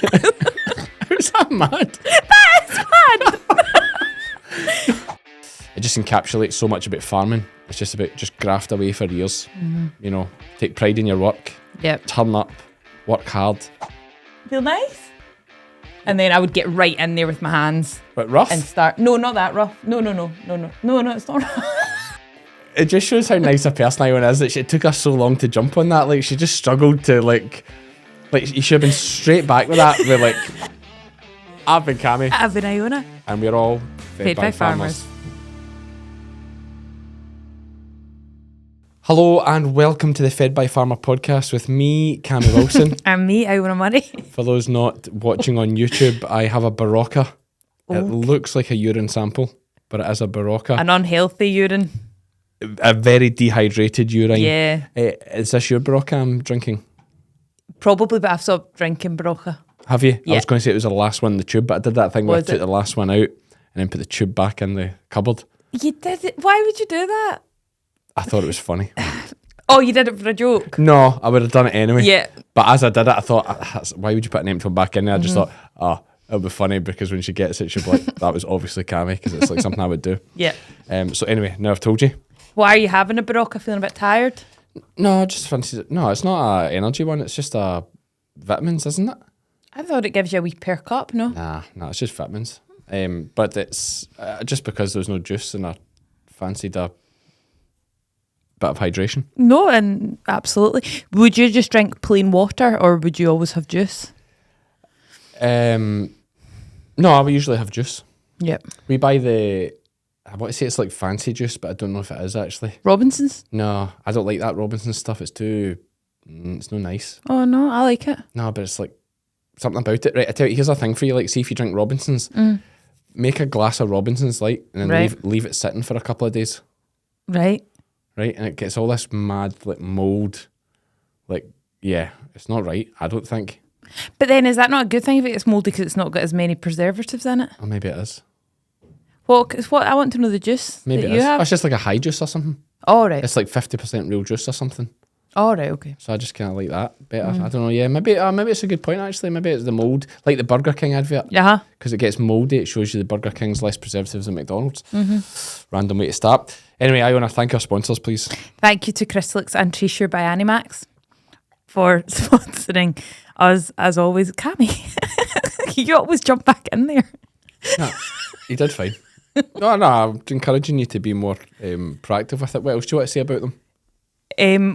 How's that mad? That is mad. It just encapsulates so much about farming. It's just about just graft away for years. You know, take pride in your work. Yep. Turn up, work hard. Feel nice? And then I would get right in there with my hands. But rough? And start. No, not that rough. No, it's not rough. It just shows how nice a person Iona is that it took her so long to jump on that. Like, she just struggled to, like you should have been straight back with that. We're like, I've been Cammy. I've been Iona. And we're all fed by farmers. Hello and welcome to the Fed by Farmer podcast with me, Cammy Wilson. And me, Iona Murray. For those not watching on YouTube, I have a Barocca. Oh. It looks like a urine sample, but it is a Barocca. An unhealthy urine. A very dehydrated urine. Yeah. Is this your Barocca I'm drinking? Probably, but I've stopped drinking Barocca. Have you? Yeah. I was going to say it was the last one in the tube, but I did that thing where I Was took it? the last one out and then put the tube back in the cupboard. You did it? Why would you do that? I thought it was funny. Oh, you did it for a joke? No, I would have done it anyway. Yeah. But as I did it, I thought, why would you put an empty one back in there? I just thought, it'll be funny because when she gets it, she'll be like, that was obviously Cammy, because it's like something I would do. Yeah. So anyway, now I've told you. Why are you having a Barocca? Feeling a bit tired? No, I just fancy it. No, it's not an energy one. It's just a vitamins, isn't it? I thought it gives you a wee per cup, no? Nah, it's just vitamins. But it's just because there's no juice and I fancied a bit of hydration. No, and absolutely. Would you just drink plain water or would you always have juice? No, I would usually have juice. Yep. We buy I want to say it's like fancy juice, but I don't know if it is actually. Robinson's? No, I don't like that Robinson stuff. It's too, it's no nice. Oh, no, I like it. No, but it's like something about it. Right, I tell you, here's a thing for you. Like, see if you drink Robinson's, make a glass of Robinson's Light and then Right. leave it sitting for a couple of days. Right. Right, and it gets all this mad like mold. Like, yeah, it's not right. I don't think. But then is that not a good thing if it gets mouldy because it's not got as many preservatives in it? Or maybe it is. What I want to know the juice Maybe that it you is. have. It's just like a high juice or something. Oh, right. It's like 50% real juice or something. Oh, right, okay. So I just kind of like that better. I don't know. Yeah, maybe it's a good point actually. Maybe it's the mold, like the Burger King advert. Yeah. Because it gets mouldy, it shows you the Burger King's less preservatives than McDonald's. Random way to start. Anyway, I want to thank our sponsors, please. Thank you to Crystalyx and Tracesure by Animax for sponsoring us, as always. Cammy, you always jump back in there. Nah, you did fine. No, I'm encouraging you to be more proactive with it. What else do you want to say about them?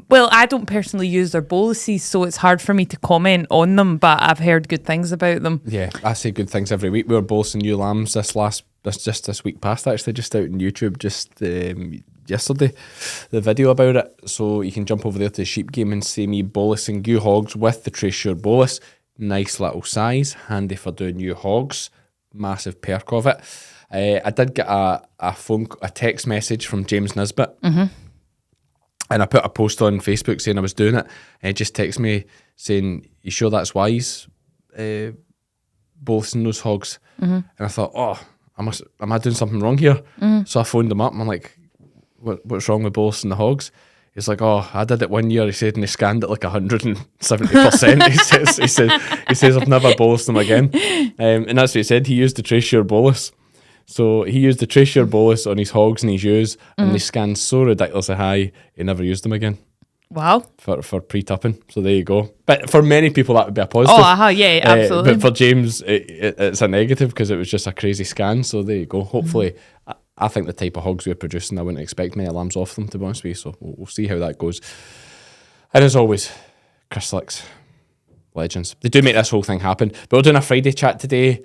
Well, I don't personally use their boluses, so it's hard for me to comment on them, but I've heard good things about them. Yeah, I say good things every week. We were bolusing new lambs this week past, actually, just out on YouTube yesterday, the video about it. So you can jump over there to the sheep game and see me bolusing new hogs with the Tracesure bolus. Nice little size, handy for doing new hogs. Massive perk of it. I did get a text message from James Nisbet. And I put a post on Facebook saying I was doing it. And he just texted me saying, "You sure that's wise, bolusing those hogs?" And I thought, am I doing something wrong here? So I phoned him up and I'm like, what's wrong with bolusing the hogs? He's like, I did it 1 year, he said, and he scanned it like 170%. he says, I've never bolused them again. And that's what he said. He used the Tracesure bolus. So he used the Tracesure bolus on his hogs and his ewes, and they scanned so ridiculously high, he never used them again. Wow. For pre-tupping. So there you go. But for many people, that would be a positive. Oh, yeah, absolutely. But for James, it's a negative because it was just a crazy scan. So there you go. Hopefully, I think the type of hogs we're producing, I wouldn't expect many lambs off them, to be honest with you. So we'll see how that goes. And as always, Crystalyx, legends. They do make this whole thing happen. But we're doing a Friday chat today.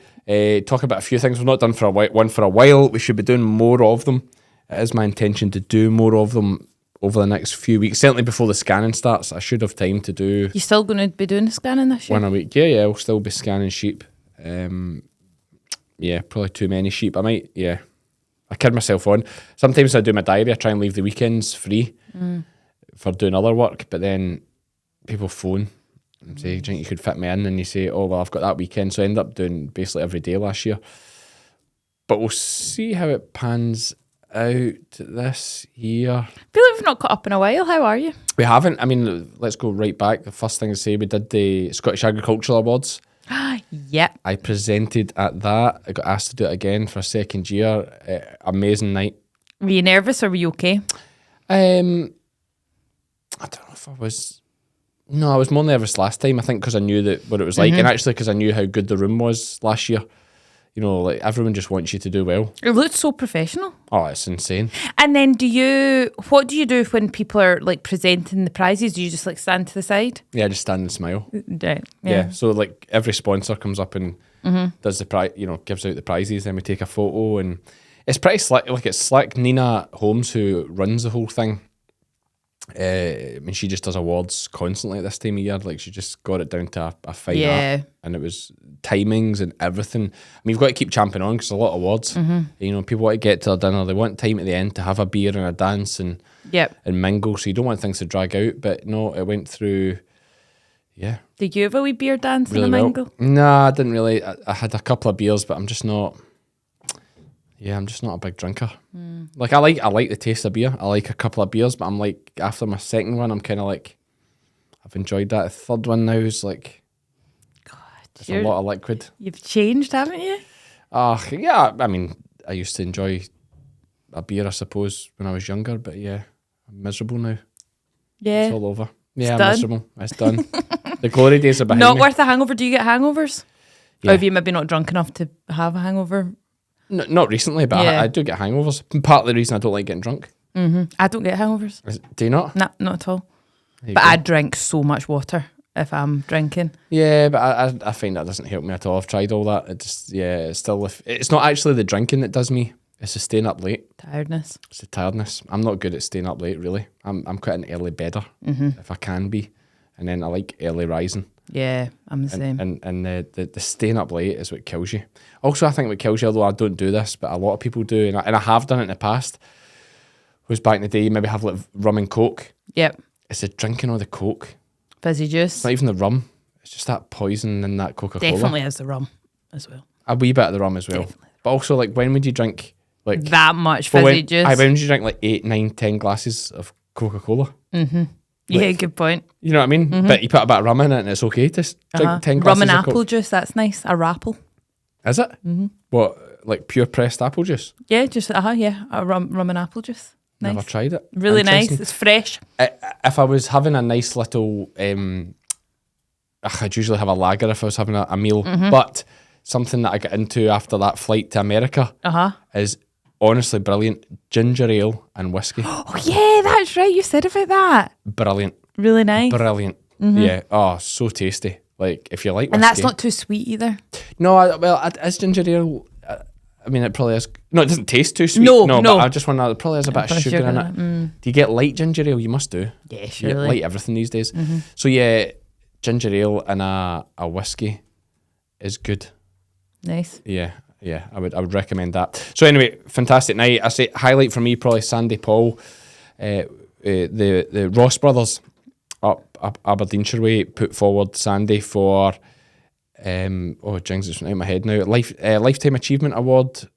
Talk about a few things we've not done for a while. We should be doing more of them. It is my intention to do more of them over the next few weeks. Certainly before the scanning starts, I should have time to do. You still going to be doing the scanning this year? One a week. Yeah, I'll still be scanning sheep. Yeah, probably too many sheep. I kid myself on. Sometimes I do my diary, I try and leave the weekends free for doing other work, but then people phone and say, do you think you could fit me in? And you say, oh, well, I've got that weekend. So I end up doing basically every day last year. But we'll see how it pans out this year. I feel like we've not caught up in a while. How are you? We haven't. I mean, let's go right back. The first thing to say, we did the Scottish Agricultural Awards. Yep. I presented at that. I got asked to do it again for a second year. Amazing night. Were you nervous or were you okay? I don't know if I was. No, I was more nervous last time. I think because I knew what it was like, and actually because I knew how good the room was last year. You know, like everyone just wants you to do well. It looked so professional. Oh, it's insane. And then what do you do when people are like presenting the prizes? Do you just like stand to the side? Yeah, just stand and smile. Right. Yeah. So like every sponsor comes up and does the prize, gives out the prizes. Then we take a photo, and it's pretty slick. Like it's slick. Nina Holmes, who runs the whole thing. I mean, she just does awards constantly at this time of year. Like she just got it down to a fine art, and it was timings and everything. I mean, you've got to keep champing on because a lot of awards. People want to get to their dinner. They want time at the end to have a beer and a dance and mingle. So you don't want things to drag out. But no, it went through. Yeah. Did you have a wee beer dance really and a mingle? Nah, I didn't really. I had a couple of beers, but I'm just not. Yeah, I'm just not a big drinker. Like I like the taste of beer. I like a couple of beers, but I'm like after my second one, I'm kind of like I've enjoyed that. The third one now is like it's a lot of liquid. You've changed, haven't you? Yeah. I mean, I used to enjoy a beer, I suppose, when I was younger, but yeah, I'm miserable now. Yeah, it's all over. Yeah, it's I'm done. miserable. It's done. The glory days are behind Not me. worth a hangover. Do you get hangovers? Yeah. Or have you maybe not drunk enough to have a hangover? No, not recently, but I do get hangovers. Part of the reason I don't like getting drunk. I don't get hangovers. Do you not? Nah, not at all. But I drink so much water if I'm drinking. Yeah, but I find that doesn't help me at all. I've tried all that. It just, it's still, it's not actually the drinking that does me. It's the staying up late. Tiredness. It's the tiredness. I'm not good at staying up late, really. I'm quite an early bedder, if I can be. And then I like early rising. Yeah, I'm the same. And the staying up late is what kills you. Also, I think what kills you, although I don't do this, but a lot of people do, and I have done it in the past, was back in the day, you maybe have like rum and Coke. Yep. It's the drinking of the Coke. Fizzy juice. It's not even the rum. It's just that poison in that Coca-Cola. Definitely is the rum as well. A wee bit of the rum as well. Definitely. But also, like, when would you drink like that much fizzy juice? When would you drink like 8, 9, 10 glasses of Coca-Cola? Yeah, good point. You know what I mean? But you put a bit of rum in it and it's okay to drink 10 glasses rum and of apple Coke. juice, that's nice. A rapple. Is it? What, like pure pressed apple juice? Yeah, just a rum and apple juice. Nice. Never tried it. Really nice. It's fresh. If I was having a nice little, I'd usually have a lager if I was having a meal. But something that I got into after that flight to America is honestly brilliant. Ginger ale and whiskey. Oh yeah, that's right. You said about that. Brilliant. Really nice. Brilliant. Yeah. Oh, so tasty. Like if you like whiskey. And that's not too sweet either. No, is ginger ale... I mean, it probably is. No, it doesn't taste too sweet. No. But I just wonder, there probably has a bit of sugar in it. Do you get light ginger ale? You must do. Yeah, You surely. get light everything these days. So yeah, ginger ale and a whiskey is good. Nice. Yeah, I would recommend that. So anyway, fantastic night. I say highlight for me probably Sandy Paul, the Ross brothers up Aberdeenshire way put forward Sandy for jinx, it's out of my head now. Lifetime Achievement Award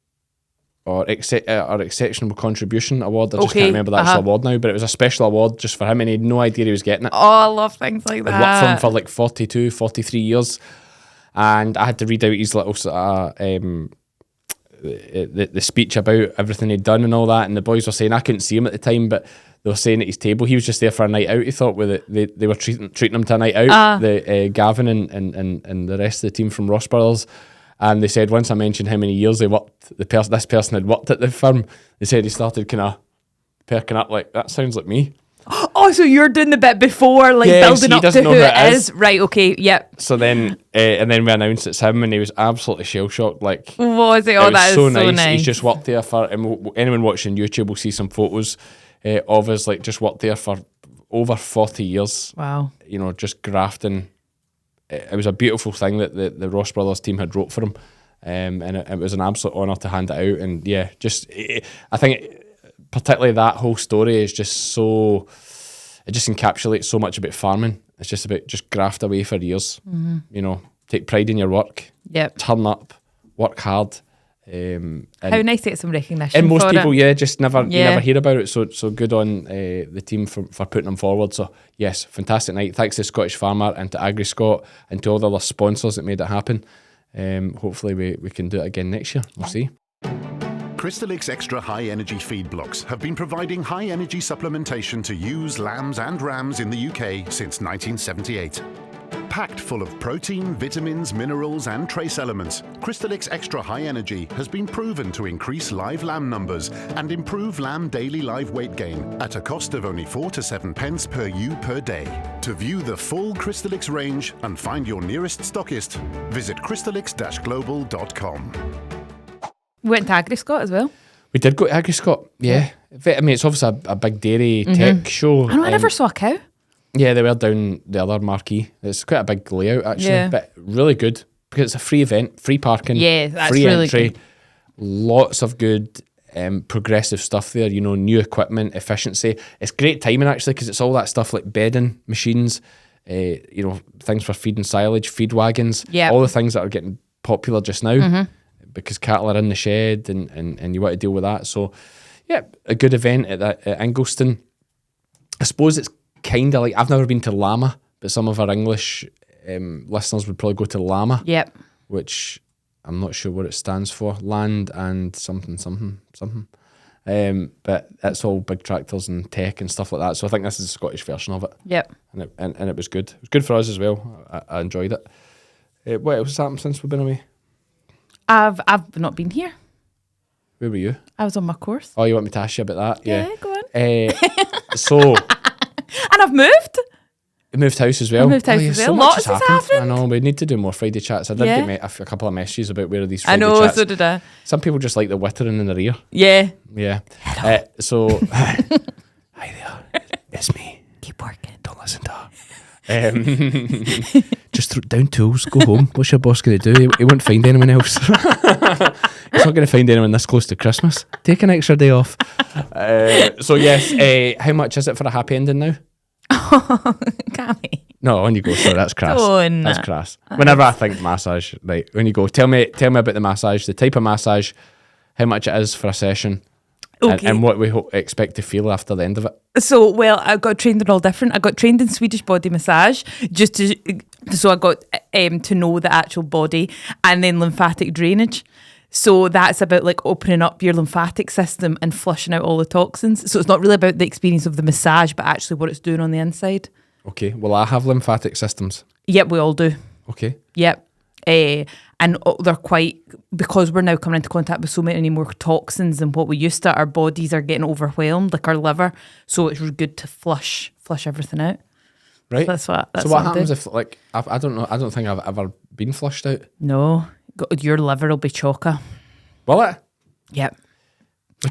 or Exceptional Contribution Award. I just can't remember the actual award now, but it was a special award just for him and he had no idea he was getting it. Oh, I love things like that. I'd worked for him for like 42, 43 years. And I had to read out his little the speech about everything he'd done and all that. And the boys were saying, I couldn't see him at the time, but they were saying at his table, he was just there for a night out. He thought they were treating him to a night out, Gavin and the rest of the team from Ross Brothers. And they said once I mentioned how many years they worked, this person had worked at the firm, they said he started kind of perking up like, that sounds like me. Oh, so you're doing the bit before, like building up to who it is. Right, okay, yep. So then, and then we announced it's him and he was absolutely shell-shocked. Like, was it? Oh, that is so nice. He's just worked there for, and anyone watching YouTube will see some photos of us, like, just worked there for over 40 years. Wow. You know, just grafting. It was a beautiful thing that the Ross Brothers team had wrote for him. And it was an absolute honour to hand it out. And yeah, I think particularly that whole story is just so, it just encapsulates so much about farming. It's just about just graft away for years. You know, take pride in your work. Yep. Turn up, work hard, And How nice to get some recognition. and most for people, it. just never you never hear about it. So good on the team for putting them forward. So yes, fantastic night. Thanks to Scottish Farmer and to Agri Scott and to all the other sponsors that made it happen. Hopefully we can do it again next year. We'll see. Crystalyx Extra High Energy Feed Blocks have been providing high energy supplementation to ewes, lambs and rams in the UK since 1978. Packed full of protein, vitamins, minerals and trace elements, Crystalyx Extra High Energy has been proven to increase live lamb numbers and improve lamb daily live weight gain at a cost of only 4 to 7 pence per ewe per day. To view the full Crystalyx range and find your nearest stockist, visit crystalyx-global.com. We went to Agri Scott as well. We did go to Agri Scott. Yeah. I mean, it's obviously a big dairy tech show. I know, I never saw a cow. Yeah, they were down the other marquee. It's quite a big layout actually, but really good because it's a free event, free parking, that's free really entry, good. lots of good progressive stuff there. You know, new equipment, efficiency. It's great timing actually because it's all that stuff like bedding machines, you know, things for feed and silage, feed wagons, all the things that are getting popular just now because cattle are in the shed and you want to deal with that. So, yeah, a good event at Ingliston. I suppose it's kind of like, I've never been to Llama, but some of our English listeners would probably go to Llama. Yep. Which I'm not sure what it stands for. Land and something. But it's all big tractors and tech and stuff like that. So I think this is the Scottish version of it. Yep. And it was good. It was good for us as well. I enjoyed it. What else has happened since we've been away? I've not been here. Where were you? I was on my course. Oh, you want me to ask you about that? Yeah, go on. So... And I've moved. You moved house as well. So lots has happened. I know, we need to do more Friday chats. I did get a couple of messages about where are these Friday chats. I know, so did I. Some people just like the whittering in their ear. Yeah. Yeah. So, hi there. It's me. Keep working. Don't listen to her. Just throw down tools, go home. What's your boss going to do? He won't find anyone else. He's not going to find anyone this close to Christmas. Take an extra day off. So yes, how much is it for a happy ending now? Cammy. No, on you go. Sorry, that's crass. That's crass. Whenever I think massage, right, when you go, tell me about the massage, the type of massage, how much it is for a session, and what we expect to feel after the end of it. So, well, I got trained in all different. I got trained in Swedish body massage, so I got to know the actual body, and then lymphatic drainage. So that's about like opening up your lymphatic system and flushing out all the toxins. So it's not really about the experience of the massage, but actually what it's doing on the inside. Okay. Well, I have lymphatic systems. Yep, we all do. Okay. Yep. And they're quite, because we're now coming into contact with so many more toxins than what we used to, our bodies are getting overwhelmed, like our liver. So it's really good to flush everything out. Right. So that's what happens if, like, I don't know, I don't think I've ever been flushed out. No. Your liver will be chocker. Will it? Yep.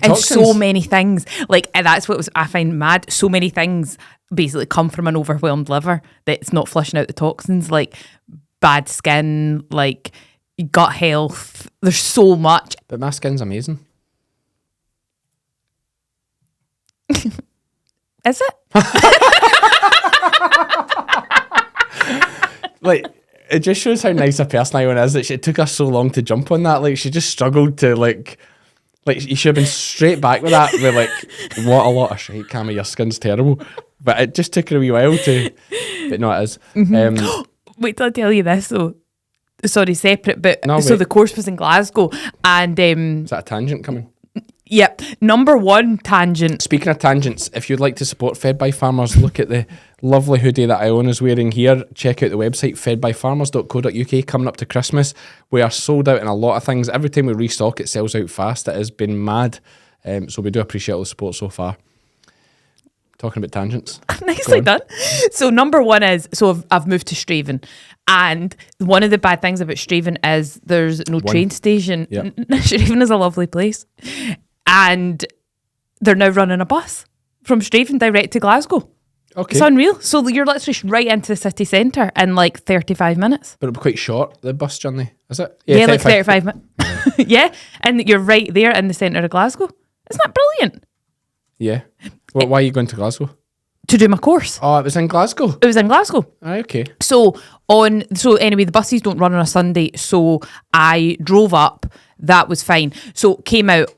And so many things. Like, and that's what I find mad. So many things basically come from an overwhelmed liver that's not flushing out the toxins, like bad skin, like gut health. There's so much. But my skin's amazing. Is it? Like, it just shows how nice a person Iona is that it took us so long to jump on that. Like, she just struggled to, like you should have been straight back with that. We're like, what a lot of shit, Cammy, your skin's terrible. But it just took her a wee while to, but no, it is. Wait till I tell you this, though. Sorry, separate, but no, so the course was in Glasgow, and is that a tangent coming? Yep. Number one tangent. Speaking of tangents, if you'd like to support Fed by Farmers, look at the lovely hoodie that Iona's wearing here. Check out the website, fedbyfarmers.co.uk. Coming up to Christmas, we are sold out in a lot of things. Every time we restock, it sells out fast. It has been mad. So we do appreciate all the support so far. Talking about tangents. Nicely done. So number one is, I've moved to Straven. And one of the bad things about Straven is there's no train station. Yep. Straven is a lovely place. And they're now running a bus from Straven direct to Glasgow. Okay. It's unreal. So you're literally right into the city centre in like 35 minutes. But it'll be quite short, the bus journey, is it? Yeah, like 35 minutes. Yeah, and you're right there in the centre of Glasgow. Isn't that brilliant? Yeah. Well, why are you going to Glasgow? To do my course. Oh, it was in Glasgow? It was in Glasgow. Okay. So anyway, the buses don't run on a Sunday, so I drove up. that was fine. So came out.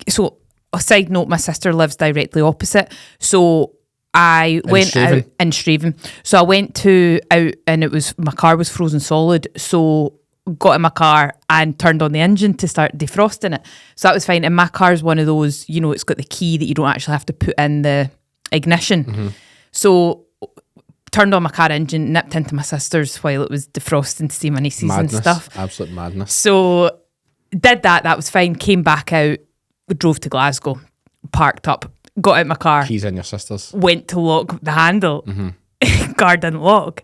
So a side note, my sister lives directly opposite. So I went out in Straven. So I went out and my car was frozen solid. So got in my car and turned on the engine to start defrosting it. So that was fine. And my car is one of those, it's got the key that you don't actually have to put in the ignition. Mm-hmm. So turned on my car engine, nipped into my sister's while it was defrosting to see my nieces and stuff. Absolute madness. So did that. That was fine. Came back out, drove to Glasgow, parked up, got out my car. Keys in your sister's. Went to lock the handle. Mm-hmm. Car didn't lock.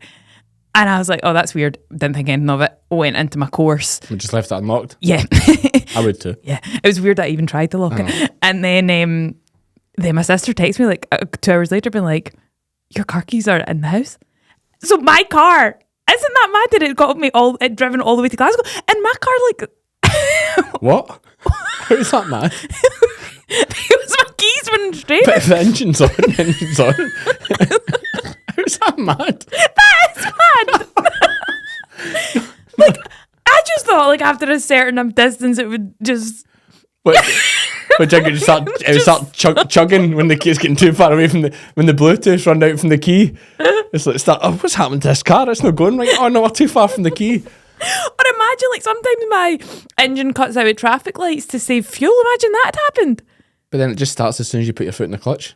And I was like, oh, that's weird. Didn't think anything of it. Went into my course. We just left it unlocked? Yeah. I would too. Yeah. It was weird that I even tried to lock it. And then my sister texted me like 2 hours later being like, your car keys are in the house. So my car, isn't that mad that it driven all the way to Glasgow? And my car What? How is that mad? Because my keys were in straight. But if the engine's on. How is that mad? That is mad. I just thought after a certain distance it would just... But it would start chugging when the key's getting too far away from when the Bluetooth run out from the key. It's what's happened to this car? It's not going right. Oh no, we're too far from the key. Or imagine sometimes my engine cuts out at traffic lights to save fuel. Imagine that had happened. But then it just starts as soon as you put your foot in the clutch.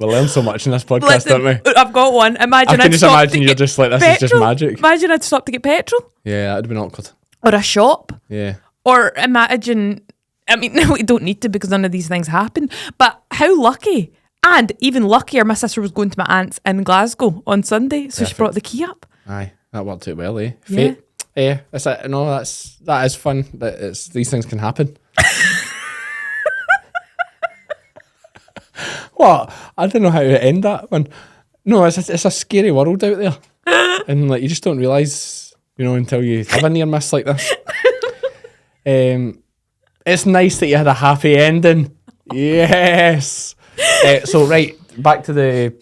We learn so much in this podcast, don't we? I've got one. I can just imagine you're just like, this is just magic. Imagine I'd stop to get petrol. Yeah, that'd have been awkward. Or a shop. Yeah. Or imagine, we don't need to because none of these things happen, but how lucky. And even luckier, my sister was going to my aunt's in Glasgow on Sunday, so she brought the key up. Aye, that worked out well, eh? Fate. Yeah, that is fun. These things can happen. What? I don't know how to end that one. No, it's a scary world out there. And you just don't realise, until you have a near miss like this. It's nice that you had a happy ending. Yes. So right, back to the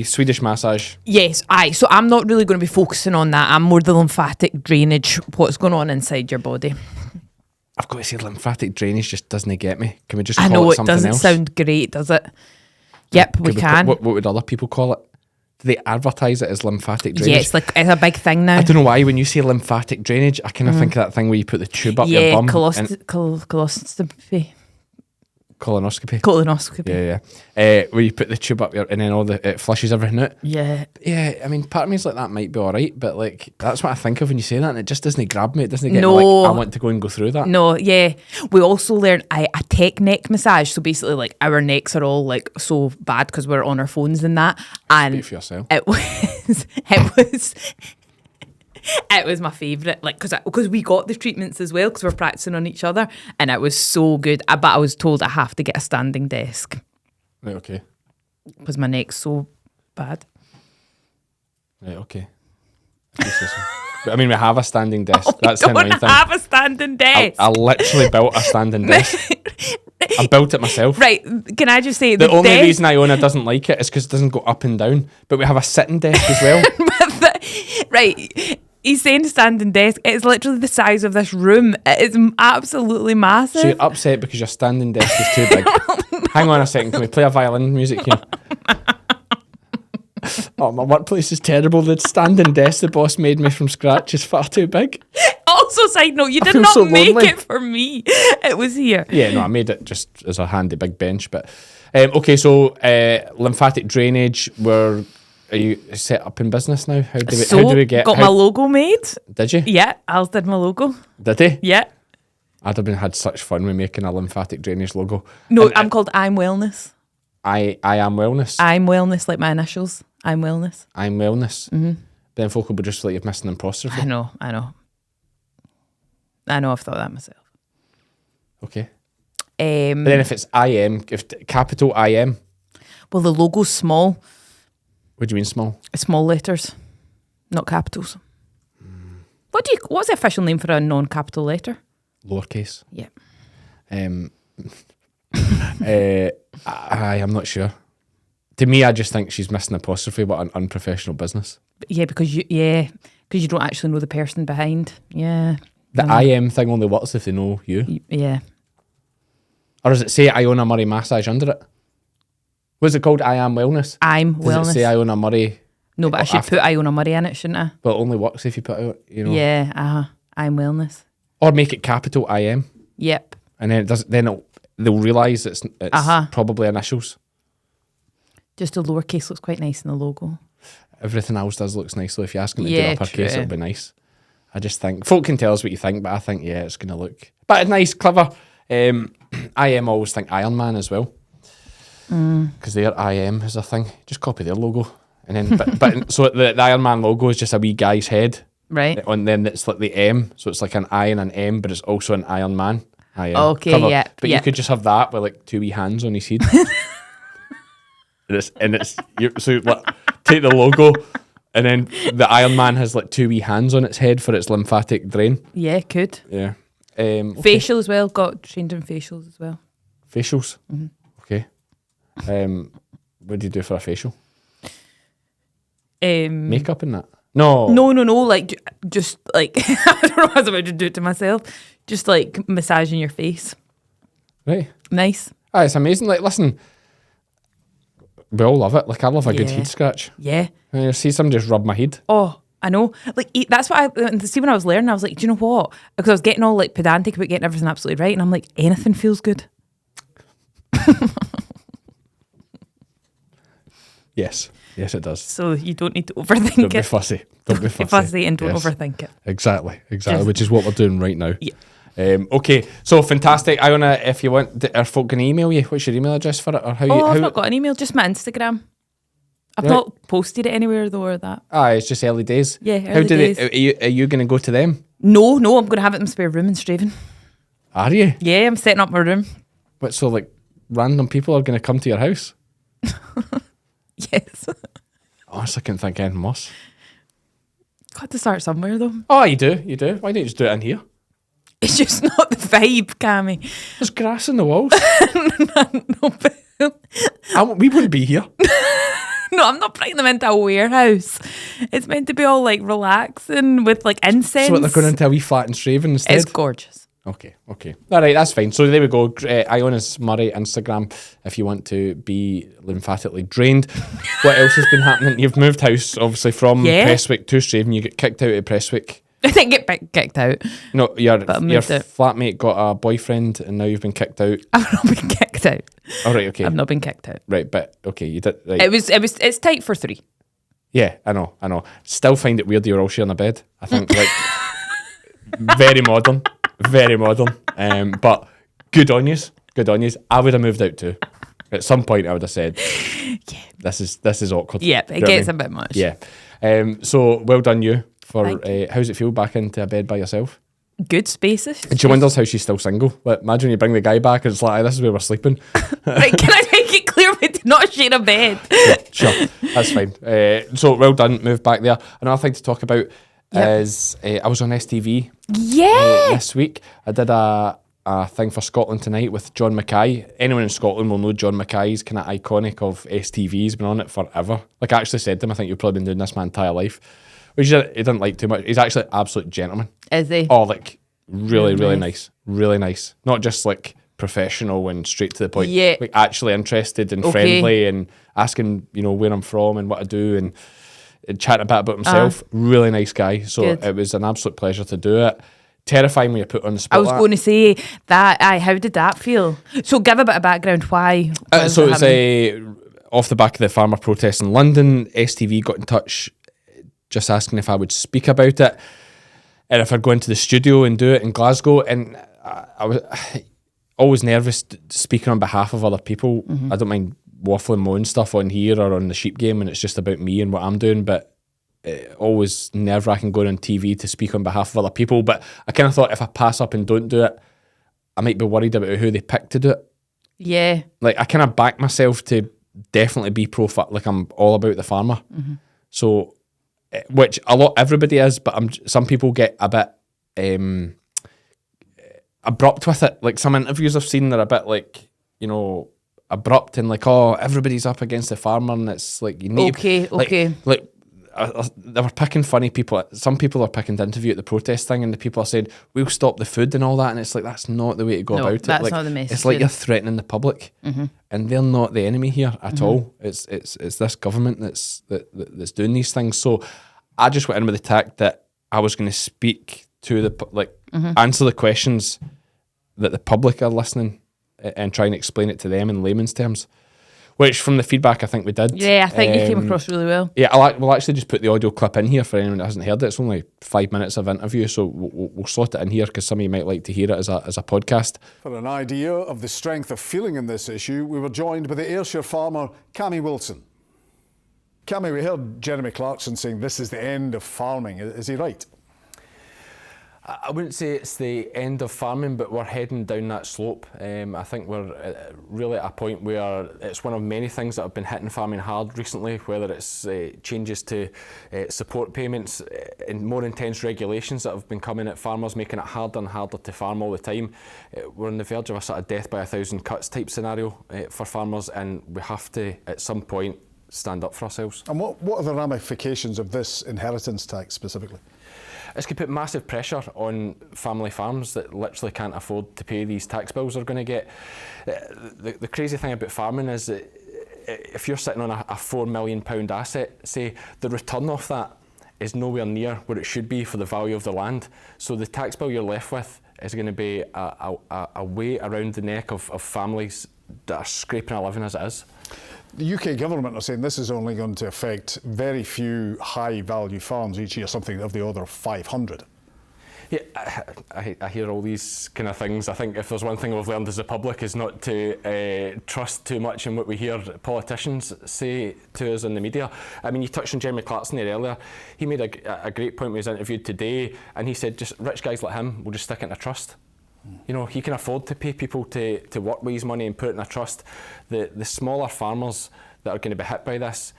Swedish massage. Yes, aye. So I'm not really going to be focusing on that. I'm more the lymphatic drainage, what's going on inside your body. I've got to say, lymphatic drainage just doesn't get me. Can we just call it something else? I know, it doesn't sound great, does it? Yep, we can. What would other people call it? Do they advertise it as lymphatic drainage? Yeah, it's a big thing now. I don't know why. When you say lymphatic drainage, I kind of think of that thing where you put the tube up your bum. Colonoscopy. Yeah. Where you put the tube up and then it flushes everything out. Yeah. Yeah, part of me is like, that might be alright, but that's what I think of when you say that, and it just doesn't grab me. It doesn't get me I want to go through that. No, yeah. We also learned a tech neck massage. So basically our necks are all so bad because we're on our phones and that. And speak for yourself. It was my favourite, because we got the treatments as well because we're practicing on each other, and it was so good. But I was told I have to get a standing desk. Right, okay. Because my neck's so bad. Right, okay. But we have a standing desk. That's the annoying thing. I have a standing desk. I literally built a standing desk. I built it myself. Right, can I just say the only reason Iona doesn't like it is because it doesn't go up and down. But we have a sitting desk as well. Right. He's saying standing desk. It's literally the size of this room. It is absolutely massive. So you're upset because your standing desk is too big. Hang on a second. Can we play a violin music here? Oh, my workplace is terrible. The standing desk the boss made me from scratch is far too big. Also, side note, you did not make it for me. It was here. Yeah, no, I made it just as a handy big bench. But okay, so lymphatic drainage, are you set up in business now? How do we get... Got my logo made. Did you? Yeah, Al did my logo. Did he? Yeah. I'd have had such fun with making a lymphatic drainage logo. No, I'm called I'm Wellness. I am Wellness. I'm Wellness, like my initials. I'm Wellness. I'm Wellness. Mm-hmm. Then folk will be just like, you've missed an apostrophe. I know. I've thought that myself. Okay. But then if it's capital IM. Well, the logo's small. What do you mean small? Small letters, not capitals. What's the official name for a non-capital letter? Lowercase. Yeah. I'm not sure. To me, I just think she's missing the apostrophe. What an unprofessional business. Yeah, because you don't actually know the person behind. Yeah. The I am thing only works if they know you. Yeah. Or does it say Iona Murray Massage under it? What's it called? I am Wellness? I'm Does Wellness. it say Iona Murray? No, but I should put Iona Murray in it, shouldn't I? But it only works if you put out, Yeah, I'm Wellness. Or make it capital I am. Yep. And then they'll realise it's probably initials. Just the lowercase looks quite nice in the logo. Everything else does looks nice, so if you ask them to do uppercase, it'll be nice. I just think, folk can tell us what you think, but I think, it's going to look... But it's nice, clever. I am always think Iron Man as well. Because their I am is a thing. Just copy their logo. And then, but so the Iron Man logo is just a wee guy's head. Right. And then it's like the M, so it's like an I and an M, but it's also an Iron Man. I am. Okay, clever. yeah. But you could just have that with like 2 wee hands on his head. So like, take the logo, and then the Iron Man has like 2 wee hands on its head for its lymphatic drain. Yeah, could. Yeah. Facial as well. Got trained in facials as well. Facials? Mm-hmm. Okay. What do you do for a facial? Makeup and that? No. No. Like, just like, I don't know what I was about to do it to myself. Just like massaging your face. Right. Nice. It's amazing. Like, listen, we all love it. Like, I love a good head scratch. Yeah. I see somebody just rub my head. Oh, I know. Like, that's what see when I was learning, I was like, do you know what? Because I was getting all like pedantic about getting everything absolutely right. And I'm like, anything feels good. Yes, it does. So you don't need to overthink it. Don't be fussy. Don't be fussy. And don't overthink it. Exactly. Which is what we're doing right now. Yeah. Okay, so fantastic. Iona, if you want, are folk going to email you? What's your email address for it? Or I've not got an email, just my Instagram. I've not posted it anywhere though or that. It's just early days. Yeah, early days. Are you going to go to them? No, I'm going to have it in spare room in Straven. Are you? Yeah, I'm setting up my room. What, so like random people are going to come to your house? Yes. Honestly, I can't think anything worse. Got to start somewhere though. Oh, you do. Why don't you just do it in here? It's just not the vibe, Cammy. There's grass in the walls. No, we wouldn't be here. No, I'm not bringing them into a warehouse. It's meant to be all like relaxing with like incense. So what, they're going into a wee flat in Straven instead? It's gorgeous. Okay. All right, that's fine. So there we go. Ionas Murray Instagram if you want to be lymphatically drained. What else has been happening? You've moved house, obviously, from Prestwick to Straven. You get kicked out of Prestwick. I didn't get kicked out. No, your flatmate got a boyfriend and now you've been kicked out. I've not been kicked out. Oh, right, okay. I've not been kicked out. Right, but okay, you did. Right. It's tight for 3. Yeah, I know. Still find it weird you're all sharing a bed. I think, like, very modern. But good on yous. I would have moved out too. At some point I would have said, this is awkward. Yeah, it gets a bit much. Yeah. So well done you for how's it feel back into a bed by yourself? Good spaces. And she wonders how she's still single. Like, imagine you bring the guy back and it's like, this is where we're sleeping. Right, can I make it clear we do not share a bed? Sure, that's fine. So well done, move back there. Another thing to talk about is I was on STV this week. I did a thing for Scotland Tonight with John Mackay. Anyone in Scotland will know John Mackay is kind of iconic of STV. He's been on it forever. Like, I actually said to him, I think you've probably been doing this my entire life. Which he didn't like too much. He's actually an absolute gentleman. Is he? Oh, like, really nice. Really nice. Not just like professional and straight to the point. Yeah. Like, actually interested and friendly and asking, where I'm from and what I do and chatting a bit about himself. Really nice guy. So it was an absolute pleasure to do it. Terrifying when you're put on the spot. I was going to say that. How did that feel? So give a bit of background. Why? So it's off the back of the farmer protest in London. STV got in touch just asking if I would speak about it and if I'd go into the studio and do it in Glasgow. And I was always nervous speaking on behalf of other people. Mm-hmm. I don't mind waffling my own stuff on here or on the Sheep Game when it's just about me and what I'm doing, but always nerve-wracking going on TV to speak on behalf of other people. But I kind of thought if I pass up and don't do it, I might be worried about who they pick to do it. Yeah. Like, I kind of back myself to definitely be like I'm all about the farmer. Mm-hmm. So, which everybody is, but some people get a bit abrupt with it. Like, some interviews I've seen, they're a bit like, abrupt and like, oh, everybody's up against the farmer, and it's like you need they were picking funny people. Some people are picking to interview at the protest thing, and the people are saying we'll stop the food and all that, and it's like that's not the way to go about it. That's not the message. It's like you're threatening the public, and they're not the enemy here at all. It's this government that's doing these things. So I just went in with the tact that I was going to speak to the answer the questions that the public are listening and try and explain it to them in layman's terms. Which, from the feedback, I think we did. Yeah, I think you came across really well. Yeah, we'll actually just put the audio clip in here for anyone that hasn't heard it. It's only 5 minutes of interview, so we'll slot it in here because some of you might like to hear it as a podcast. For an idea of the strength of feeling in this issue, we were joined by the Ayrshire farmer, Cammy Wilson. Cammy, we heard Jeremy Clarkson saying this is the end of farming. Is he right? I wouldn't say it's the end of farming, but we're heading down that slope. I think we're really at a point where it's one of many things that have been hitting farming hard recently, whether it's changes to support payments and more intense regulations that have been coming at farmers, making it harder and harder to farm all the time. We're on the verge of a sort of death by 1,000 cuts type scenario for farmers, and we have to, at some point, stand up for ourselves. And what are the ramifications of this inheritance tax specifically? It's going to put massive pressure on family farms that literally can't afford to pay these tax bills they're going to get. The crazy thing about farming is that if you're sitting on a £4 million asset, say, the return off that is nowhere near what it should be for the value of the land. So the tax bill you're left with is going to be a weight around the neck of families that are scraping a living as it is. The UK government are saying this is only going to affect very few high-value farms each year, something of the order of 500. Yeah, I hear all these kind of things. I think if there's one thing we've learned as a public is not to trust too much in what we hear politicians say to us in the media. I mean, you touched on Jeremy Clarkson there earlier. He made a great point when he was interviewed today, and he said just rich guys like him will just stick it in a trust. You know, he can afford to pay people to work with his money and put it in a trust. The smaller farmers that are going to be hit by this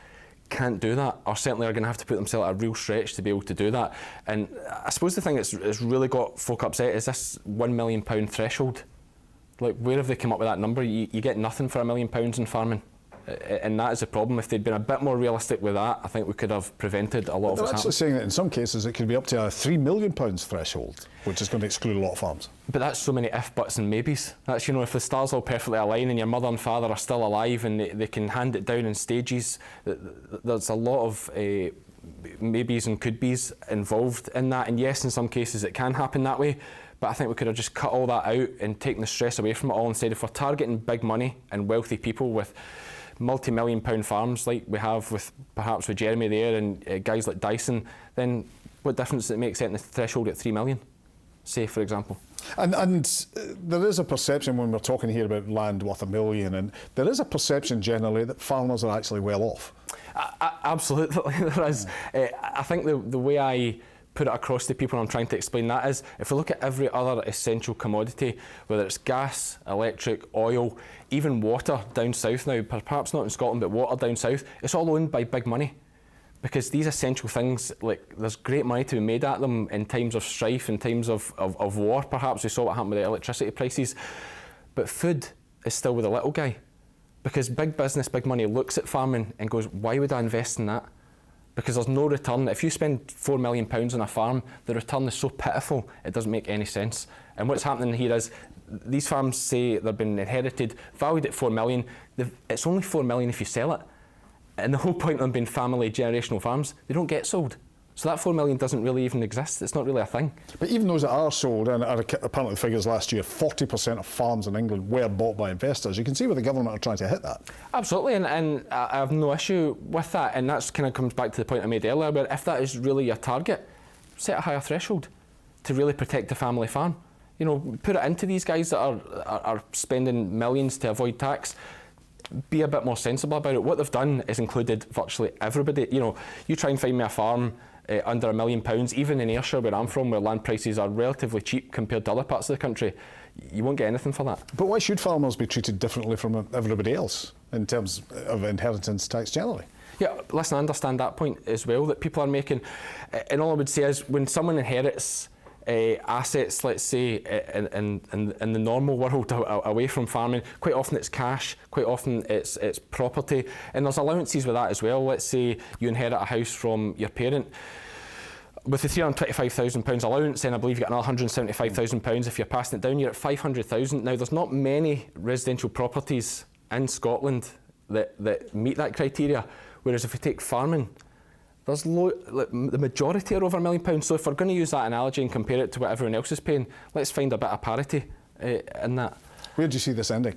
can't do that, or certainly are going to have to put themselves at a real stretch to be able to do that. And I suppose the thing that's really got folk upset is this £1 million threshold. Like, where have they come up with that number? You get nothing for £1 million in farming. And that is a problem. If they'd been a bit more realistic with that, I think we could have prevented a lot of what's happening. They're actually saying that in some cases it could be up to a £3 million threshold, which is going to exclude a lot of farms. But that's so many if, buts and maybes. That's, you know, if the stars all perfectly align and your mother and father are still alive and they can hand it down in stages, there's a lot of maybes and could-bes involved in that. And yes, in some cases it can happen that way. But I think we could have just cut all that out and taken the stress away from it all and said if we're targeting big money and wealthy people with multi-million pound farms like we have with perhaps with Jeremy there and guys like Dyson, then what difference does it make setting the threshold at 3 million, say, for example? And there is a perception when we're talking here about land worth $1 million, and there is a perception generally that farmers are actually well off. Absolutely, there is. I think the way I put it across to people and I'm trying to explain that is, if we look at every other essential commodity, whether it's gas, electric, oil, even water down south now, perhaps not in Scotland, but water down south, it's all owned by big money. Because these essential things, like, there's great money to be made at them in times of strife, in times of war, perhaps. We saw what happened with the electricity prices. But food is still with the little guy. Because big business, big money looks at farming and goes, why would I invest in that? Because there's no return. If you spend £4 million on a farm, the return is so pitiful, it doesn't make any sense. And what's happening here is, these farms say they've been inherited, valued at £4 million. It's only £4 million if you sell it. And the whole point of them being family generational farms, they don't get sold. So that £4 million doesn't really even exist. It's not really a thing. But even those that are sold, and apparently the figures last year, 40% of farms in England were bought by investors. You can see where the government are trying to hit that. Absolutely, and I have no issue with that. And that kind of comes back to the point I made earlier, where if that is really your target, set a higher threshold to really protect the family farm. You know, put it into these guys that are spending millions to avoid tax. Be a bit more sensible about it. What they've done is included virtually everybody. You know, you try and find me a farm under £1 million, even in Ayrshire, where I'm from, where land prices are relatively cheap compared to other parts of the country, you won't get anything for that. But why should farmers be treated differently from everybody else in terms of inheritance tax generally? Yeah, listen, I understand that point as well that people are making. And all I would say is, when someone inherits assets, let's say, in the normal world away from farming. Quite often it's cash, quite often it's property, and there's allowances with that as well. Let's say you inherit a house from your parent. With the £325,000 allowance, then I believe you get another £175,000 if you're passing it down. You're at £500,000. Now, there's not many residential properties in Scotland that meet that criteria. Whereas if we take farming, there's the majority are over £1 million. So if we're going to use that analogy and compare it to what everyone else is paying, let's find a bit of parity in that. Where do you see this ending?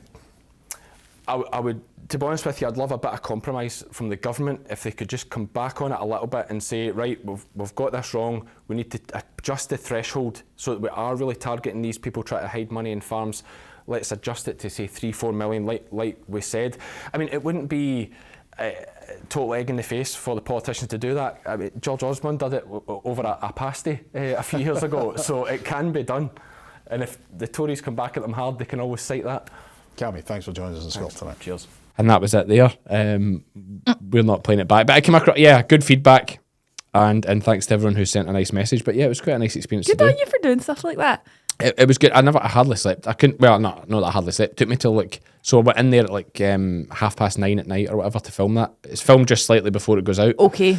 I would, to be honest with you, I'd love a bit of compromise from the government if they could just come back on it a little bit and say, right, we've got this wrong, we need to adjust the threshold so that we are really targeting these people trying to hide money in farms. Let's adjust it to say 3-4 million, like we said. I mean, it wouldn't be total egg in the face for the politicians to do that. I mean, George Osborne did it over a pasty a few years ago, so it can be done. And if the Tories come back at them hard, they can always cite that. Cammy, thanks for joining us in Scotland tonight. Cheers. And that was it there. We're not playing it back, but I came across, good feedback, and thanks to everyone who sent a nice message. But yeah, it was quite a nice experience. Good on you for doing stuff like that. It was good. I hardly slept. I couldn't. Well, not that I hardly slept. It took me till so I went in there at 9:30 at night or whatever to film that. It's filmed just slightly before it goes out. Okay.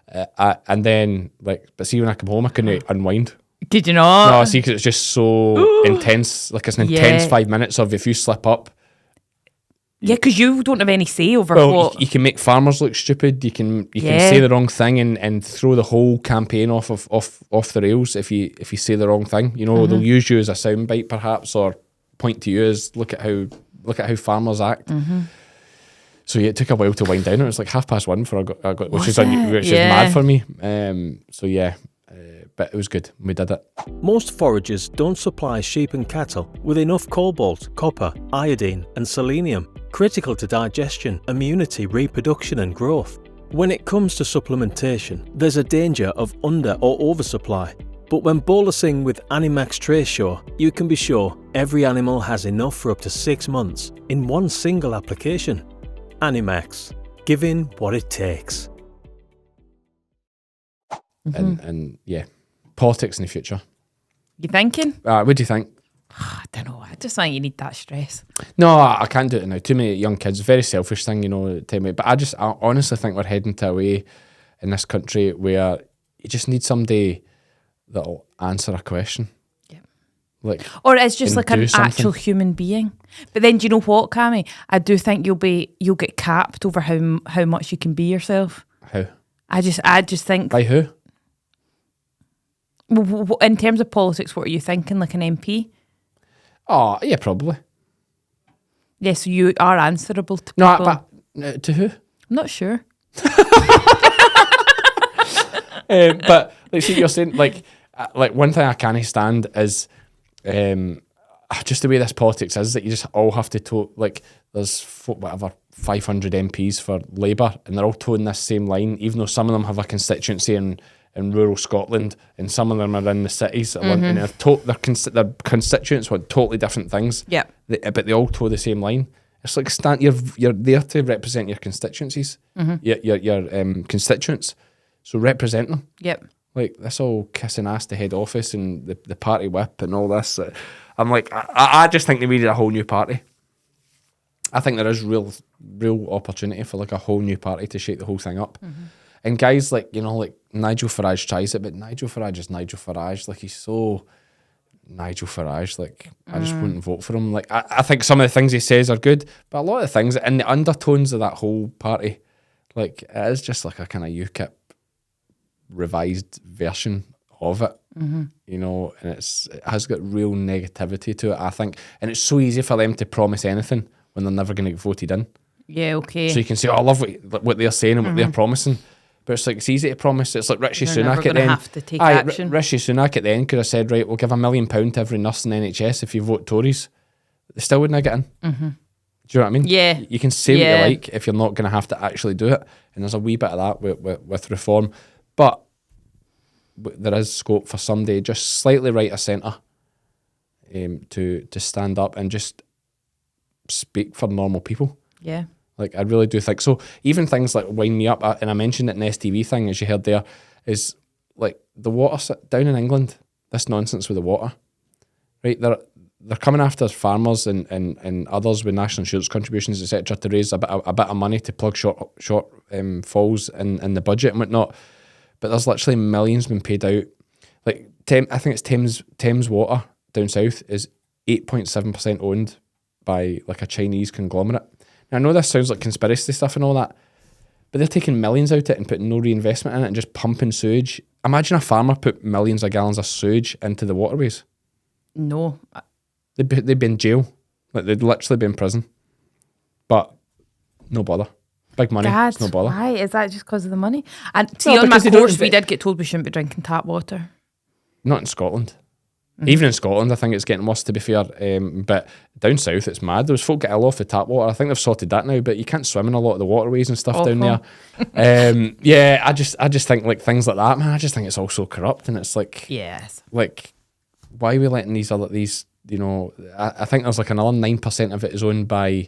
And then but see when I come home, I couldn't unwind. Did you not? No, see, because it's just so intense. It's an intense 5 minutes of if you slip up. Yeah, because you don't have any say over what. You can make farmers look stupid. You can say the wrong thing and throw the whole campaign off the rails if you say the wrong thing. You know, they'll use you as a soundbite perhaps, or point to you as look at how farmers act. So yeah, it took a while to wind down. It was like 1:30 before I got which is mad for me. So yeah. But it was good. We did it. Most foragers don't supply sheep and cattle with enough cobalt, copper, iodine and selenium, critical to digestion, immunity, reproduction and growth. When it comes to supplementation, there's a danger of under or oversupply. But when bolusing with Animax Tracesure, you can be sure every animal has enough for up to 6 months in one single application. Animax, giving what it takes. And yeah, politics in the future. You thinking? What do you think? I don't know. I just think you need that stress. No, I can't do it now. Too many young kids. Very selfish thing, you know. But I honestly think we're heading to a way in this country where you just need somebody that'll answer a question. Yeah. Or it's just like an actual human being. But then, do you know what, Cammy? I do think you'll get capped over how much you can be yourself. How? I just think. By who? In terms of politics, what are you thinking? Like an MP? Oh, yeah, probably. Yeah, so you are answerable to people. No, but to who? I'm not sure. But see what you're saying, like one thing I can't stand is just the way this politics is, that you just all have to there's 500 MPs for Labour, and they're all toeing this same line, even though some of them have a constituency in rural Scotland, and some of them are in the cities, and their constituents want totally different things. Yeah, but they all toe the same line. It's like you're there to represent your constituencies, your constituents. So represent them. Yep. Like this all kissing ass to head office and the party whip and all this. I'm like, I just think they needed a whole new party. I think there is real opportunity for like a whole new party to shake the whole thing up. And guys like Nigel Farage tries it, but Nigel Farage is Nigel Farage. Like he's so Nigel Farage. Like I just wouldn't vote for him. Like I think some of the things he says are good, but a lot of the things in the undertones of that whole party, like it is just like a kind of UKIP revised version of it. You know, and it has got real negativity to it, I think. And it's so easy for them to promise anything when they're never going to get voted in. Yeah, okay. So you can say, oh, I love what they're saying and what they're promising. But it's like, it's easy to promise. It's like Rishi Sunak at the end. Have to take action. Rishi Sunak at the end could have said, right, we'll give £1 million to every nurse in the NHS if you vote Tories. They still wouldn't get in. Do you know what I mean? Yeah. You can say what you like if you're not going to have to actually do it. And there's a wee bit of that with reform. But there is scope for somebody just slightly right of centre to stand up and just speak for normal people. Yeah. Like, I really do think so. Even things like Wind Me Up, and I mentioned it in the STV thing, as you heard there, is like the water down in England this nonsense with the water, right? They're coming after farmers and others with national insurance contributions, etc., to raise a bit of money to plug short falls in the budget and whatnot. But there's literally millions been paid out. Like I think it's Thames Water down south is 8.7% owned by like a Chinese conglomerate. Now I know this sounds like conspiracy stuff and all that, but they're taking millions out of it and putting no reinvestment in it and just pumping sewage. Imagine a farmer put millions of gallons of sewage into the waterways. No. They'd be in jail. Like they'd literally be in prison. But no bother. Big money. God, it's no bother. why? Is that just because of the money? And see, on my course, we did get told we shouldn't be drinking tap water. Not in Scotland. Even in Scotland, I think it's getting worse, to be fair. But down south, it's mad. Those folk get ill off the tap water. I think they've sorted that now, but you can't swim in a lot of the waterways and stuff down there. Yeah, I just think like things like that, man. I just think it's all so corrupt, and it's like, yes, like why are we letting these you know? I think there's like another 9% of it is owned by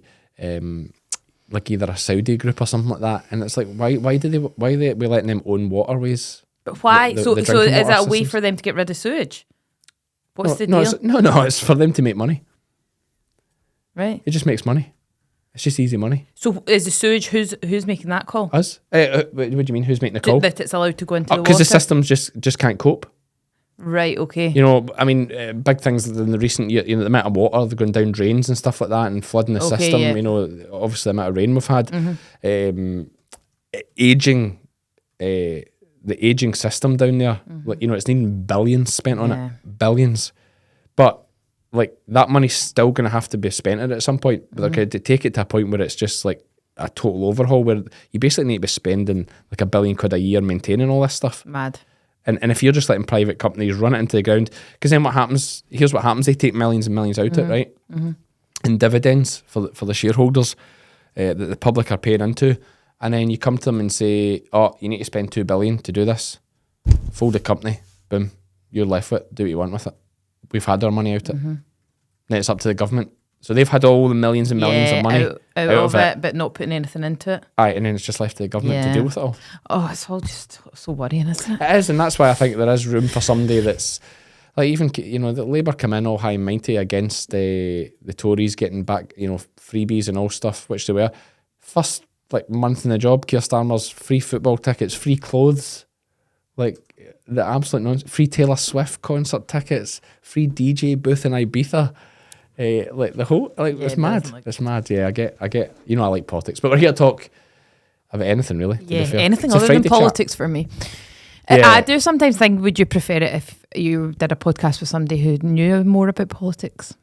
like either a Saudi group or something like that, and it's like why are we letting them own waterways? But why? The so drinking is water that a way systems? for them to get rid of sewage? What's the deal? No, it's for them to make money. Right. It just makes money. It's just easy money. So is the sewage, who's making that call? Us? What do you mean, who's making the call? That it's allowed to go into the water? Because the systems just can't cope. Right, okay. You know, I mean, big things in the recent year, you know, the amount of water, they're going down drains and stuff like that and flooding the system, yeah. You know, obviously the amount of rain we've had. The aging system down there, like, you know, it's needing billions spent on it. Billions. But like that money's still going to have to be spent at some point. But they're going to take it to a point where it's just like a total overhaul, where you basically need to be spending like £1 billion a year maintaining all this stuff. Mad. And if you're just letting private companies run it into the ground, because then what happens, here's what happens, they take millions and millions out of it, right? In dividends for the shareholders that the public are paying into. And then you come to them and say, oh, you need to spend $2 billion to do this. Fold the company. Boom. You're left with it. Do what you want with it. We've had our money out of it. Then it's up to the government. So they've had all the millions and millions of money out of it, but not putting anything into it. Aye, and then it's just left to the government to deal with it all. Oh, it's all just so worrying, isn't it? It is, and that's why I think there is room for somebody that's like, even, you know, the Labour come in all high and mighty against the Tories getting back, you know, freebies and all stuff, which they were. First like month in the job, Keir Starmer's free football tickets, free clothes, like the absolute nonsense, free Taylor Swift concert tickets, free DJ booth in Ibiza. Like the whole, like, it's mad. It's mad. Yeah, I get. You know, I like politics, but we're here to talk about anything really. Yeah, anything other than politics for me. Yeah. I do sometimes think, would you prefer it if you did a podcast with somebody who knew more about politics,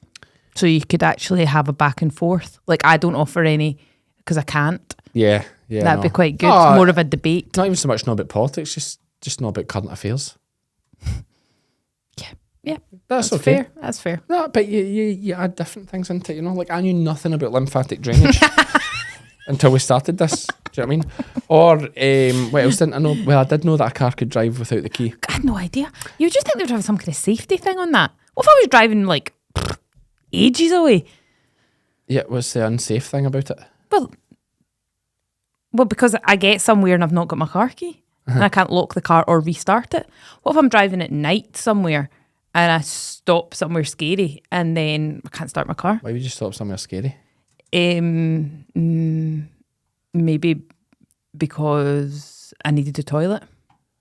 so you could actually have a back and forth? Like, I don't offer any because I can't. Yeah. That'd be quite good. More of a debate. Not even so much know about politics, just know about current affairs. Yeah, that's okay. Fair. That's fair. No, but you add different things into it, you know. Like, I knew nothing about lymphatic drainage until we started this. Do you know what I mean? Or what else didn't I know? Well, I did know that a car could drive without the key. I had no idea. You just think they'd have some kind of safety thing on that. What if I was driving like ages away? Yeah, what's the unsafe thing about it? Well, because I get somewhere and I've not got my car key and I can't lock the car or restart it. What if I'm driving at night somewhere and I stop somewhere scary and then I can't start my car? Why would you stop somewhere scary? Maybe because I needed the toilet.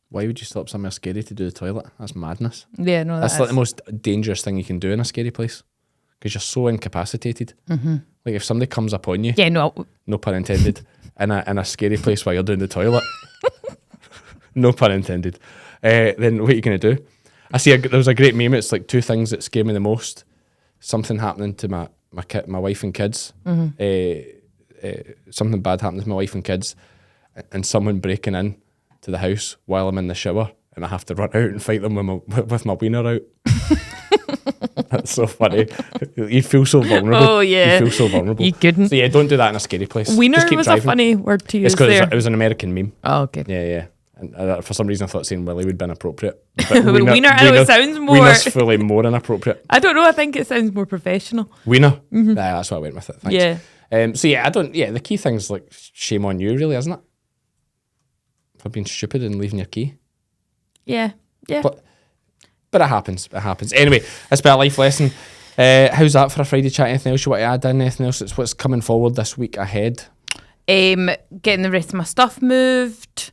Why would you stop somewhere scary to do the toilet? That's madness. Yeah, no, that's like the most dangerous thing you can do in a scary place, because you're so incapacitated. Like, if somebody comes upon you, no pun intended, in a scary place while you're doing the toilet, no pun intended, then what are you going to do? I see there was a great meme. It's like 2 things that scare me the most: something happening to my wife and kids, something bad happening to my wife and kids, and someone breaking in to the house while I'm in the shower and I have to run out and fight them with my wiener out. That's so funny. You feel so vulnerable. Oh, yeah. You feel so vulnerable. You couldn't. So yeah, don't do that in a scary place. Wiener Just keep was driving. a funny word to use It's because there. it was an American meme. Oh, okay. Yeah. And for some reason I thought saying Willie would have been appropriate. Wiener, I know it sounds more... Wiener's fully more inappropriate. I don't know, I think it sounds more professional. Wiener? That's why I went with it. Thanks. Yeah. So yeah, the key thing's like, shame on you really, isn't it? For being stupid and leaving your key. Yeah. But But it happens. It happens. Anyway, that's been a life lesson. How's that for a Friday chat? Anything else you want to add in? Anything else that's what's coming forward this week ahead? Getting the rest of my stuff moved.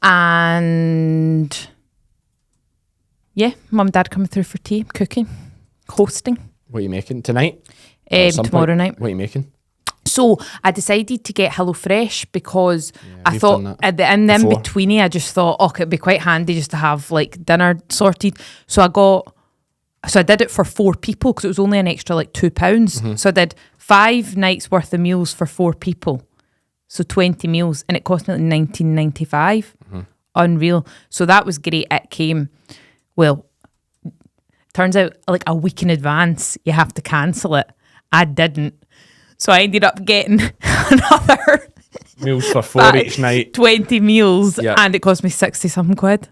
And yeah, mum and dad coming through for tea, cooking, hosting. What are you making tonight? Tomorrow night. What are you making? So I decided to get HelloFresh because I we've thought done that at the in before. betweeny, I just thought, it'd be quite handy just to have like dinner sorted. So I did it for 4 people because it was only an extra like £2. So I did 5 nights worth of meals for 4 people. So 20 meals, and it cost me like $19.95. Unreal. So that was great. It came, well, turns out like a week in advance, you have to cancel it. I didn't. So I ended up getting another meals for 4 each night. 20 meals, and it cost me 60 something quid.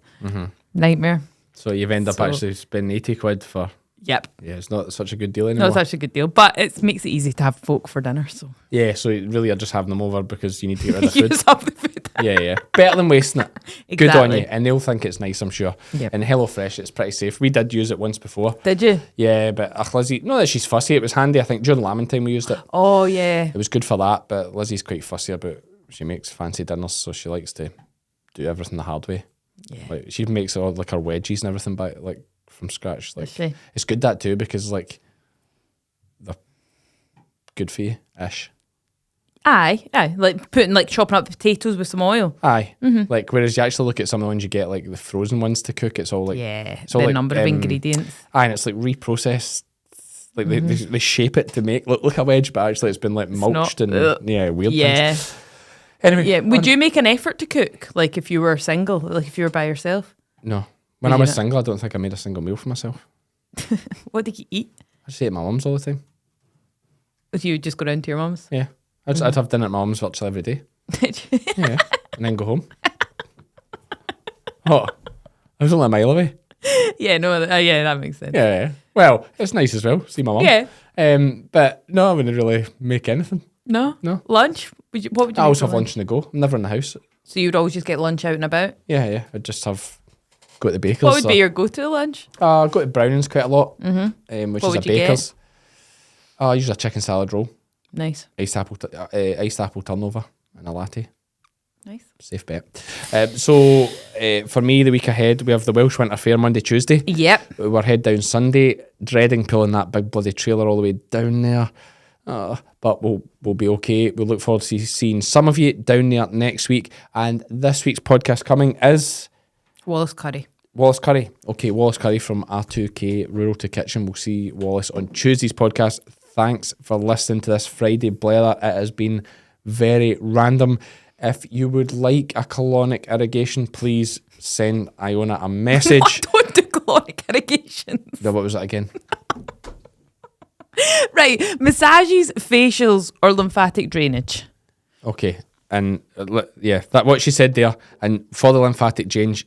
Nightmare. So you've ended up actually spending 80 quid for... Yep. Yeah, it's not such a good deal anymore. Not such a good deal, but it makes it easy to have folk for dinner. So yeah, so really you're just having them over because you need to get rid of food. Use up the food. Yeah. Better than wasting it. Exactly. Good on you. And they'll think it's nice, I'm sure. Yep. And HelloFresh, it's pretty safe. We did use it once before. Did you? Yeah, but Lizzie, not that she's fussy, it was handy. I think during lambing time we used it. Oh, yeah. It was good for that, but Lizzie's quite fussy about, she makes fancy dinners, so she likes to do everything the hard way. Yeah. Like she makes all like her wedgies and everything by like from scratch. Like she? It's good that too because like they're good for you ish. Aye, like chopping up the potatoes with some oil. Aye, like whereas you actually look at some of the ones you get like the frozen ones to cook, it's all like it's all the like, number of ingredients. Aye, and it's like reprocessed. Like they shape it to make look like a wedge, but actually it's been like mulched and weird things. Anyway, would you make an effort to cook, like if you were single, like if you were by yourself? No, when I was single, I don't think I made a single meal for myself. What did you eat? I just ate at my mum's all the time. Would you just go down to your mum's? Yeah, I'd have dinner at my mum's virtually every day. Did you? Yeah, and then go home. I was only a mile away. Yeah, no, that makes sense. Yeah. Well, it's nice as well. See my mum. Yeah. But no, I wouldn't really make anything. No. Lunch? What would you? I always have lunch in the go. I'm never in the house. So you'd always just get lunch out and about? Yeah. I'd just go to the baker's. What would be your go-to lunch? I go to Brownings quite a lot, which What is a baker's. Usually a chicken salad roll. Nice. Iced apple turnover and a latte. Nice. Safe bet. So for me, the week ahead, we have the Welsh Winter Fair Monday, Tuesday. Yep. We're head down Sunday, dreading pulling that big bloody trailer all the way down there. But we'll be okay. We'll look forward to seeing some of you down there next week. And this week's podcast coming is... Wallace Curry. Okay, Wallace Curry from R2K Rural to Kitchen. We'll see Wallace on Tuesday's podcast. Thanks for listening to this Friday blather. It has been very random. If you would like a colonic irrigation, please send Iona a message. I don't do colonic irrigation. No, what was it again? Right, massages, facials, or lymphatic drainage. Okay, and that what she said there. And for the lymphatic drainage,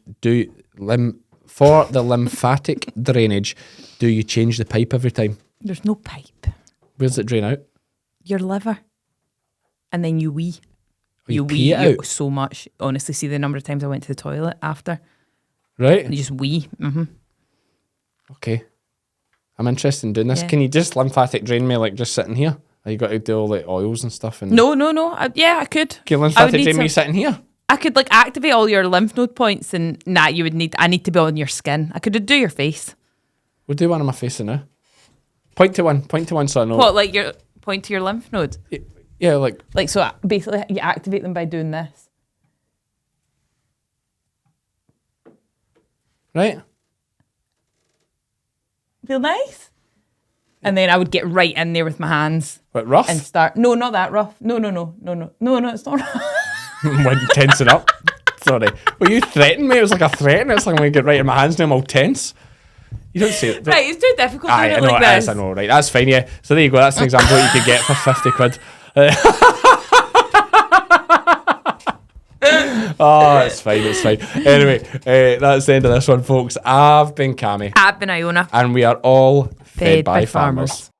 for the lymphatic drainage, do you change the pipe every time? There's no pipe. Where does it drain out? Your liver, and then you wee. You pee it out so much. Honestly, see the number of times I went to the toilet after. Right. You just wee. Okay. I'm interested in doing this. Yeah. Can you just lymphatic drain me like just sitting here? Or you got to do all the oils and stuff? And No. I could. Can you lymphatic drain me sitting here? I could like activate all your lymph node points, and I need to be on your skin. I could do your face. We'll do one on my face now. Point to one so I know. What, like your point to your lymph nodes? Yeah, like so basically you activate them by doing this. Right. Feel nice? And then I would get right in there with my hands. What, rough? And start. No, not that rough. No, it's not rough. When tensing up. Sorry. Well, you threatened me. It was like a threat. It's like when I get right in my hands and I'm all tense. You don't say it. Right, it's too difficult to do it like this. I know, right. That's fine, yeah. So there you go. That's an example you could get for 50 quid. It's fine. Anyway, that's the end of this one, folks. I've been Cammy. I've been Iona. And we are all fed by farmers.